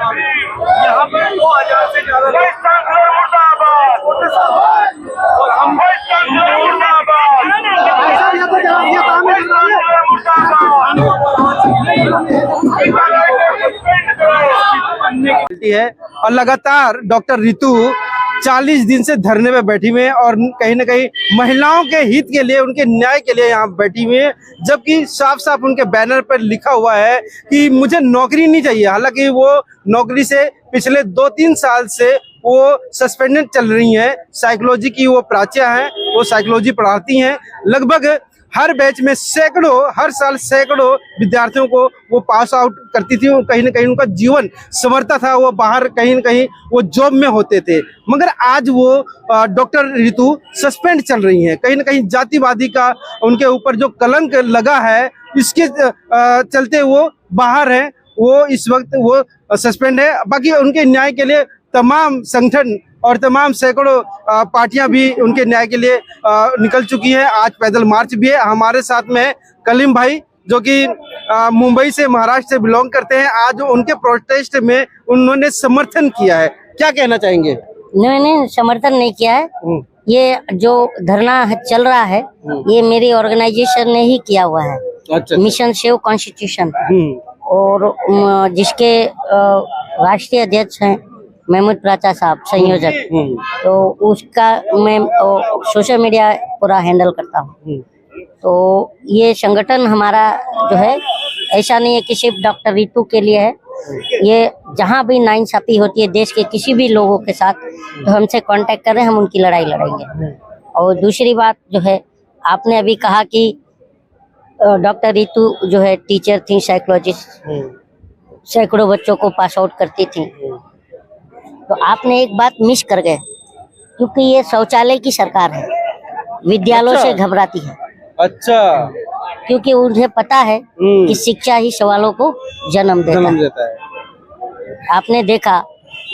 यहाँ पे 2000 से ज्यादा है। और लगातार डॉक्टर रितु 40 दिन से धरने पे बैठी हुई है और कहीं ना कहीं महिलाओं के हित के लिए, उनके न्याय के लिए यहाँ बैठी हुई है, जबकि साफ साफ उनके बैनर पर लिखा हुआ है कि मुझे नौकरी नहीं चाहिए। हालांकि वो नौकरी से पिछले 2-3 साल से वो सस्पेंडेड चल रही हैं। साइकोलॉजी की वो प्राचार्य हैं, वो साइकोलॉजी पढ़ाती हैं। लगभग हर बैच में हर साल सैकड़ों विद्यार्थियों को वो पास आउट करती थी। कहीं ना कहीं उनका जीवन संवरता था, वो बाहर कहीं ना कहीं वो जॉब में होते थे। मगर आज वो डॉक्टर रितु सस्पेंड चल रही हैं। कहीं ना कहीं जातिवादी का उनके ऊपर जो कलंक लगा है, इसके चलते वो बाहर हैं। वो इस वक्त वो सस्पेंड है। बाकी उनके न्याय के लिए तमाम संगठन और तमाम सैकड़ों पार्टियां भी उनके न्याय के लिए निकल चुकी हैं। आज पैदल मार्च भी है। हमारे साथ में कलीम भाई, जो कि मुंबई से, महाराष्ट्र से बिलोंग करते हैं। आज उनके प्रोटेस्ट में उन्होंने समर्थन किया है। क्या कहना चाहेंगे? मैंने समर्थन नहीं किया है। ये जो धरना चल रहा है, ये मेरी ऑर्गेनाइजेशन ने ही किया हुआ है। अच्छा। मिशन सेव कॉन्स्टिट्यूशन, और जिसके राष्ट्रीय अध्यक्ष हैं महमूद प्राचा साहब, संयोजक। तो उसका मैं सोशल मीडिया पूरा हैंडल करता हूँ। तो ये संगठन हमारा जो है, ऐसा नहीं है कि सिर्फ डॉक्टर रितु के लिए है। ये जहाँ भी नाइंसाफी होती है देश के किसी भी लोगों के साथ, तो हमसे कांटेक्ट करें, हम उनकी लड़ाई लड़ेंगे। और दूसरी बात जो है, आपने अभी कहा कि डॉक्टर रितु जो है टीचर थी, साइकोलॉजिस्ट, सैकड़ों बच्चों को पास आउट करती थी। तो आपने एक बात मिस कर गए, क्योंकि ये शौचालय की सरकार है, विद्यालयों से घबराती है। अच्छा। क्योंकि उन्हें पता है कि शिक्षा ही सवालों को जन्म देता है। आपने देखा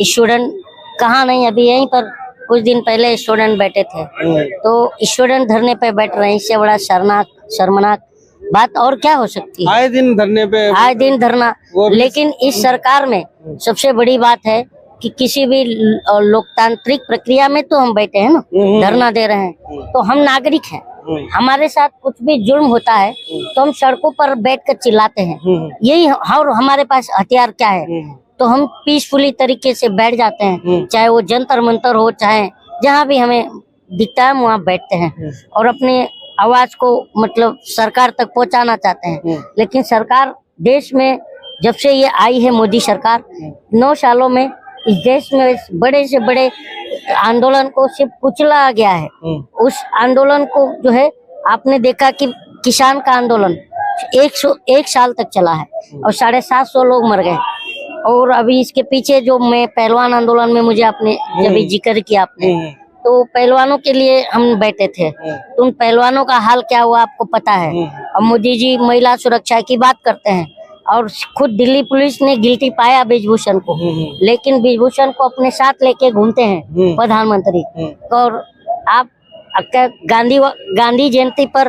स्टूडेंट कहाँ नहीं, अभी यहीं पर कुछ दिन पहले स्टूडेंट बैठे थे, तो स्टूडेंट धरने पे बैठ रहे हैं। इससे बड़ा शर्मनाक बात और क्या हो सकती है? आए दिन धरने पे, आए दिन धरना। लेकिन इस सरकार में सबसे बड़ी बात है कि किसी भी लोकतांत्रिक प्रक्रिया में तो हम बैठे हैं ना, धरना दे रहे हैं, तो हम नागरिक हैं। हमारे साथ कुछ भी जुर्म होता है तो हम सड़कों पर बैठकर चिल्लाते हैं। यही, और हमारे पास हथियार क्या है, तो हम पीसफुली तरीके से बैठ जाते हैं। चाहे वो जंतर मंतर हो, चाहे जहाँ भी हमें दिखता है वहाँ बैठते हैं और अपने आवाज को मतलब सरकार तक पहुँचाना चाहते हैं। लेकिन सरकार, देश में जब से ये आई है मोदी सरकार, 9 सालों में इस देश में बड़े से बड़े आंदोलन को सिर्फ कुचला गया है। उस आंदोलन को जो है, आपने देखा कि किसान का आंदोलन 101 साल तक चला है और 750 लोग मर गए। और अभी इसके पीछे जो मैं पहलवान आंदोलन में, मुझे आपने जब जिक्र किया आपने, तो पहलवानों के लिए हम बैठे थे। तो उन पहलवानों का हाल क्या हुआ आपको पता है। अब मोदी जी महिला सुरक्षा की बात करते हैं और खुद दिल्ली पुलिस ने गिल्टी पाया ब्रिजभूषण को, लेकिन ब्रिजभूषण को अपने साथ लेके घूमते हैं प्रधानमंत्री। और आप गांधी जयंती पर,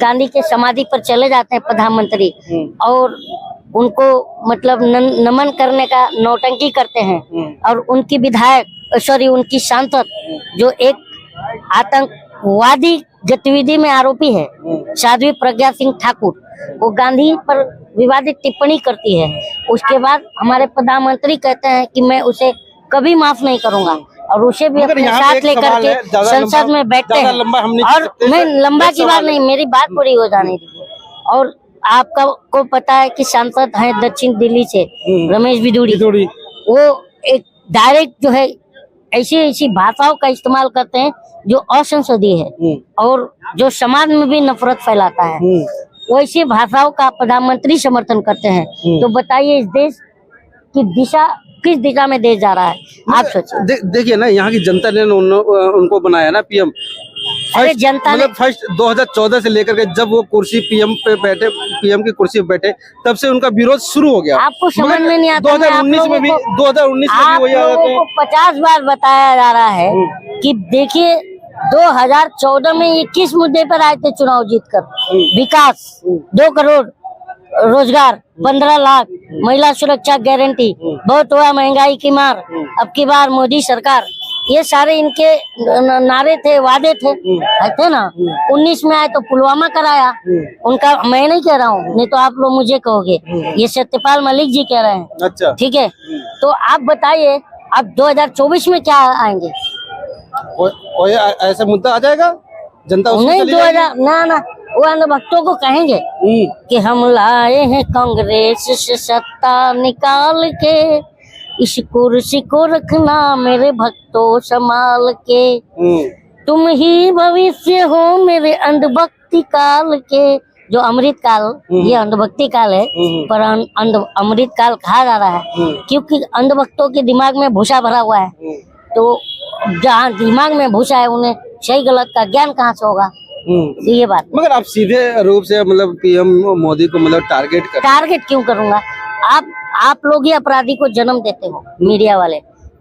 गांधी के समाधि पर चले जाते हैं प्रधानमंत्री और उनको मतलब नमन करने का नौटंकी करते हैं। और उनकी उनकी सांसद जो एक आतंकवादी गतिविधि में आरोपी है, साध्वी प्रज्ञा सिंह ठाकुर, वो गांधी पर विवादित टिप्पणी करती है। उसके बाद हमारे प्रधानमंत्री कहते हैं कि मैं उसे कभी माफ नहीं करूंगा, और उसे भी अपने साथ लेकर के संसद में बैठते हैं। और मैं लंबा की बात नहीं, मेरी बात पूरी हो जाने दीजिए। और आपका को पता है कि सांसद हैं दक्षिण दिल्ली से रमेश बिधूड़ी, वो एक डायरेक्ट जो है ऐसी भाषाओं का इस्तेमाल करते हैं जो असंसदीय है और जो समाज में भी नफरत फैलाता है। वैसी भाषाओं का प्रधानमंत्री समर्थन करते हैं। तो बताइए इस देश की दिशा किस दिशा में देश जा रहा है, आप सोचिए। देखिए ना, यहाँ की जनता ने उनको बनाया ना पीएम। अरे जनता ने फर्स्ट 2014 से लेकर के जब वो कुर्सी पीएम पे बैठे, पीएम की कुर्सी पे बैठे, तब से उनका विरोध शुरू हो गया। आपको समझ में नहीं आता। 2019 में भी वही आ जाते हैं। 50 बार बताया जा रहा है कि देखिए 2014 में ये किस मुद्दे पर आए थे चुनाव जीतकर। विकास, 2 करोड़ रोजगार, 15 लाख महिला सुरक्षा गारंटी, बहुत हुआ महंगाई की मार, अब की बार मोदी सरकार, ये सारे इनके नारे थे, वादे थे ना। 19 में आए तो पुलवामा कराया उनका, मैं नहीं कह रहा हूँ, नहीं तो आप लोग मुझे कहोगे, ये सत्यपाल मलिक जी कह रहे हैं। अच्छा, ठीक है, तो आप बताइए अब 2024 में क्या आएंगे? वो ऐसा मुद्दा आ जाएगा, जनता उसमें नहीं चली 2000 ना वो अंधभक्तों को कहेंगे जाएगी। कि हम लाए हैं कांग्रेस से सत्ता निकाल के, इस कुर्सी को रखना मेरे भक्तों संभाल के, तुम ही भविष्य हो मेरे अंधभक्ति काल के। जो अमृत काल, ये अंधभक्ति काल है, पर अमृत काल कहा जा रहा है क्योंकि अंधभक्तों के दिमाग में भूसा भरा हुआ है। तो जहाँ दिमाग में भूसा है उन्हें सही गलत का ज्ञान कहाँ से होगा? तो ये बात। मगर आप सीधे रूप से मतलब पीएम मोदी को मतलब टारगेट क्यों करूंगा? आप लोग ही अपराधी को जन्म देते हो, मीडिया वाले।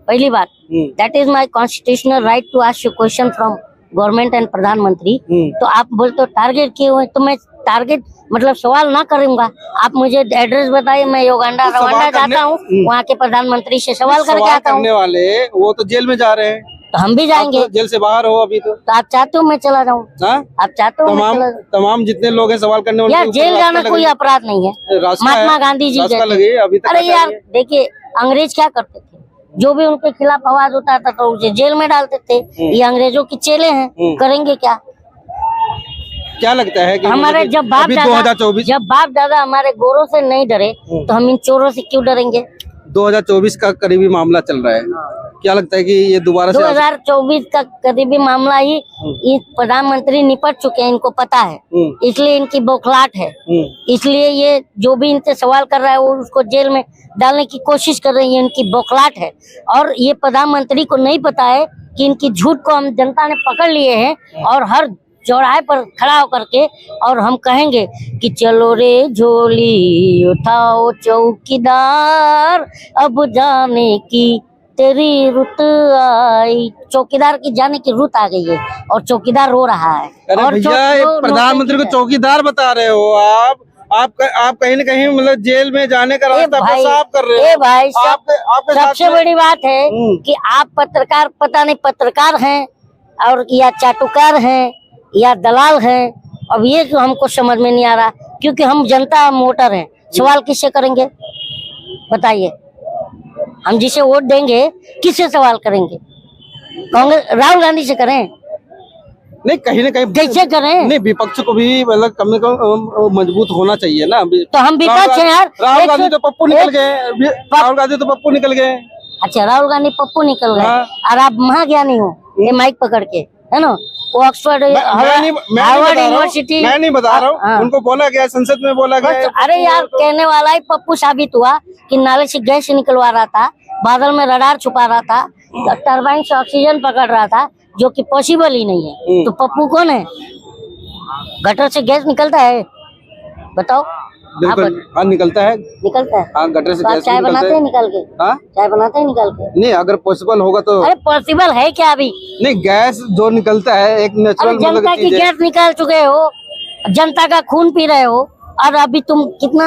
पहली बात, that is my constitutional right to ask you question from government and प्रधानमंत्री। तो आप बोलते हो टारगेट क्यों है, तो मैं टारगेट मतलब सवाल ना करूंगा। आप मुझे एड्रेस बताइए, मैं योगांडा रवांडा जाता हूँ, वहाँ के प्रधानमंत्री से सवाल करके आता हूँ। करने वाले वो तो जेल में जा रहे हैं, तो हम भी जाएंगे। तो जेल से बाहर हो अभी तो आप चाहते हो मैं चला जाऊँ? आप चाहते हो तमाम जितने लोग हैं सवाल करने वाले, यार जेल जाना कोई अपराध नहीं है। महात्मा गांधी जी लगे अभी तक। अरे यार देखिए, अंग्रेज क्या करते थे, जो भी उनके खिलाफ आवाज उठाता था तो उसे जेल में डालते थे। ये अंग्रेजों के चेले हैं, करेंगे क्या लगता है कि हमारे जब बाप दादा हमारे गोरों से नहीं डरे तो हम इन चोरों से क्यों डरेंगे? 2024 का करीबी मामला चल रहा है, क्या लगता है कि ये दोबारा से 2024 का करीबी मामला ही ये प्रधानमंत्री निपट चुके हैं, इनको पता है, इसलिए इनकी बौखलाहट है। इसलिए ये जो भी इनसे सवाल कर रहा है वो उसको जेल में डालने की कोशिश कर रही है, इनकी बौखलाहट है। और ये प्रधानमंत्री को नहीं पता है कि इनकी झूठ को हम जनता ने पकड़ लिए हैं और हर चौराहे पर खड़ा होकर के और हम कहेंगे कि चलो रे झोली उठाओ चौकीदार, अब जाने की तेरी रुत आई। चौकीदार की जाने की रुत आ गई है और चौकीदार रो रहा है। अरे और भैया, प्रधानमंत्री को चौकीदार बता रहे हो आप कहीं न कहीं मतलब जेल में जाने का रास्ता साफ कर रहे हो। भाई सबसे बड़ी बात है कि आप पत्रकार, पता नहीं पत्रकार हैं और या चाटुकार हैं या दलाल हैं। अब ये तो हमको समझ में नहीं आ रहा, क्योंकि हम जनता, हम वोटर हैं। सवाल किससे करेंगे बताइए? हम जिसे वोट देंगे किससे सवाल करेंगे? कांग्रेस, राहुल गांधी से करें? नहीं, कहीं न कहीं कैसे करें? नहीं, विपक्ष को भी मतलब कम से कम मजबूत होना चाहिए ना। तो हम विपक्ष हैं यार। राहुल गांधी तो पप्पू निकल गए, राहुल गांधी तो पप्पू निकल गए। अच्छा, राहुल गांधी पप्पू निकल गए और आप महाज्ञानी हो ये माइक पकड़ के, है ना? वो ऑक्सफोर्ड, हार्वर्ड यूनिवर्सिटी, मैं नहीं बता रहा हूँ, उनको बोला गया, संसद में बोला गया। अरे यार, कहने वाला ही पप्पू साबित हुआ कि नाले से गैस निकलवा रहा था, बादल में रडार छुपा रहा था, टरबाइन से ऑक्सीजन पकड़ रहा था, जो कि पॉसिबल ही नहीं है। तो पप्पू कौन है? गटर से गैस निकलता है? बताओ। बिल्कुल, हाँ निकलता है। हाँ, गटर से गैस चाय बनाते हैं निकाल के? हाँ, चाय बनाते हैं निकाल के? नहीं, अगर पॉसिबल होगा तो। अरे पॉसिबल है क्या अभी? नहीं, गैस जो निकलता है एक नेचुरल, जनता की गैस निकाल चुके हो, जनता का खून पी रहे हो, और अभी तुम कितना,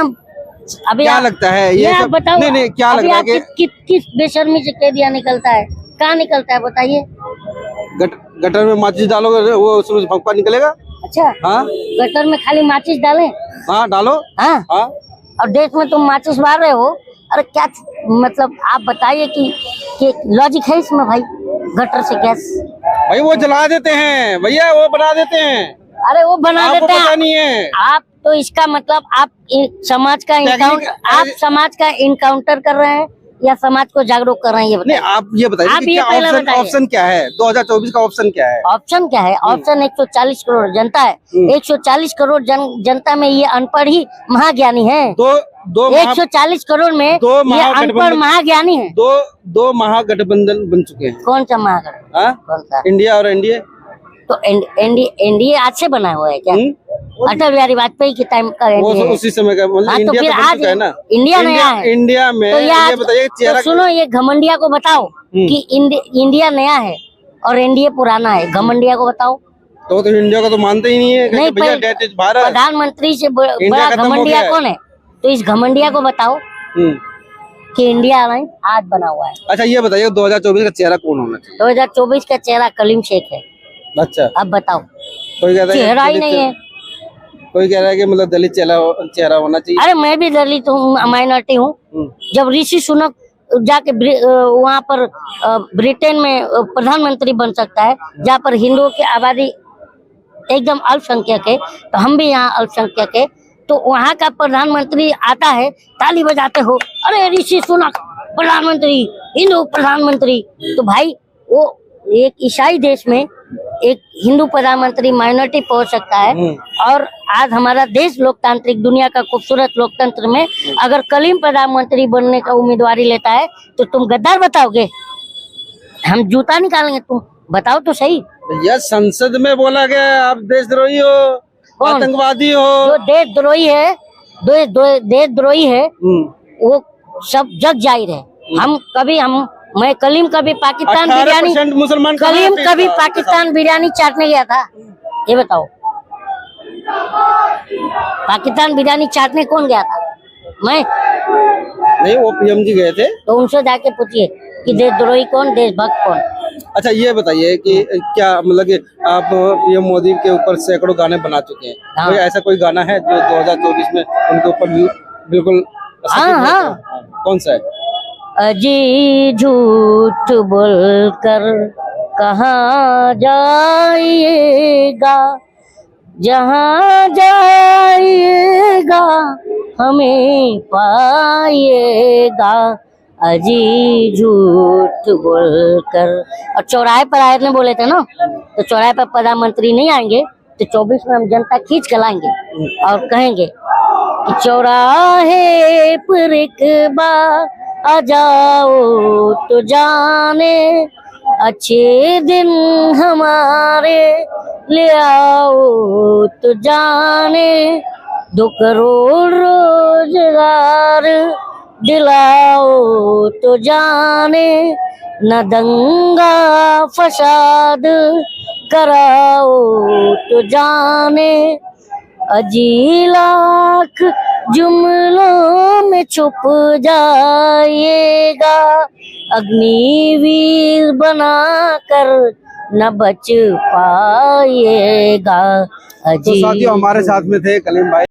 अभी क्या लगता है ये सब? बताओ। नहीं, क्या लगता है कि किस बेशर्मी से कह दिया निकलता है? कहाँ निकलता है बताइए? गटर में माचिस डालोगे वो उसमें भपका निकलेगा। अच्छा, हाँ, गटर में खाली माचिस डालें? हाँ डालो। हाँ, और देश में तुम माचिस मार रहे हो। अरे क्या मतलब, आप बताइए कि लॉजिक है इसमें भाई? गटर से गैस भाई वो जला देते हैं भैया, वो बना देते हैं। अरे वो बना देते हैं, पता नहीं है। आप तो इसका मतलब आप समाज का इनकाउंटर कर रहे हैं या समाज को जागरूक कर रहे हैं? ये नहीं, आप ये बताइए ऑप्शन क्या है? 2024 का ऑप्शन क्या है? ऑप्शन क्या है? ऑप्शन 140 करोड़ जनता है। 140 करोड़ जनता में ये अनपढ़ ही महाज्ञानी है। 140 करोड़ में ये अनपढ़ महाज्ञानी है। दो महागठबंधन बन चुके हैं। कौन सा महागठबंधन? कौन सा? इंडिया और एनडीए। तो एनडीए आज से बना हुआ है क्या? अटल बिहारी वाजपेयी के टाइम का एनडीए, उसी समय का, मतलब तो फिर आज है ना? इंडिया नया है। इंडिया में तो ये बताइए तो सुनो, ये घमंडिया को बताओ कि इंडिया नया है और एनडीए पुराना है। घमंडिया को बताओ। तो इंडिया को तो मानते ही नहीं है। नहीं, भैया डेट इज भारत। प्रधानमंत्री से बड़ा घमंडिया कौन है? तो इस घमंडिया को बताओ। कि इंडिया अलायंस आज बना हुआ है। अच्छा ये बताइए 2024 का चेहरा कौन होना चाहिए? 2024 का चेहरा कलीम शेख है। अच्छा, अब बताओ, कोई कहता है चेहरा ही नहीं है। कोई कह रहा है कि मतलब दलित चेहरा होना चाहिए। अरे मैं भी दलित हूँ, माइनॉरिटी हूँ। जब ऋषि सुनक जाके वहाँ पर ब्रिटेन में प्रधानमंत्री बन सकता है, जहाँ पर हिंदुओं की आबादी एकदम अल्पसंख्यक है, तो हम भी यहाँ अल्पसंख्यक है, तो वहाँ का प्रधानमंत्री आता है, ताली बजाते हो, अरे ऋषि सुनक प्रधानमंत्री, हिंदू प्रधानमंत्री। तो भाई वो एक ईसाई देश में एक हिंदू प्रधानमंत्री माइनॉरिटी पहुंच सकता है। और आज हमारा देश लोकतांत्रिक, दुनिया का खूबसूरत लोकतंत्र में अगर कलीम प्रधानमंत्री बनने का उम्मीदवारी लेता है तो तुम गद्दार बताओगे? हम जूता निकालेंगे, तुम बताओ तो सही। भैया संसद में बोला गया है आप देशद्रोही हो, आतंकवादी हो। जो देशद्रोही है, देशद्रोही है, वो सब जग जाहिर है। मैं कलीम कभी पाकिस्तान बिरयानी, मुसलमान कलीम कभी पाकिस्तान बिरयानी चाटने गया था? ये बताओ, पाकिस्तान बिरयानी चाटने कौन गया था? मैं नहीं, वो पीएम जी गए थे। तो उनसे जाके पूछिए कि देशद्रोही कौन, देशभक्त कौन। अच्छा ये बताइए कि क्या मतलब कि आप पीएम मोदी के ऊपर सैकड़ों गाने बना चुके हैं, हाँ। कोई ऐसा कोई गाना है जो 2024 में उनके ऊपर बिल्कुल हाँ। कौन सा है? अजी झूठ बोलकर कहाँ जाइएगा, जहाँ जाइएगा हमें पाइएगा, अजी झूठ बोलकर। और चौराहे पर आए ने बोले थे ना, तो चौराहे पर प्रधानमंत्री नहीं आएंगे, तो 24 में हम जनता खींच के लाएंगे और कहेंगे कि चौराहे पर एक बार आ जाओ तो जाने, अच्छे दिन हमारे ले आओ तो जाने, 2 करोड़ रोजगार दिलाओ तो जाने, न दंगा फसाद कराओ तो जाने, अजी लाख जुमलों में छुप जाइएगा, अग्निवीर बनाकर न बच पाइएगा। तो साथियों हमारे साथ में थे कलीम भाई।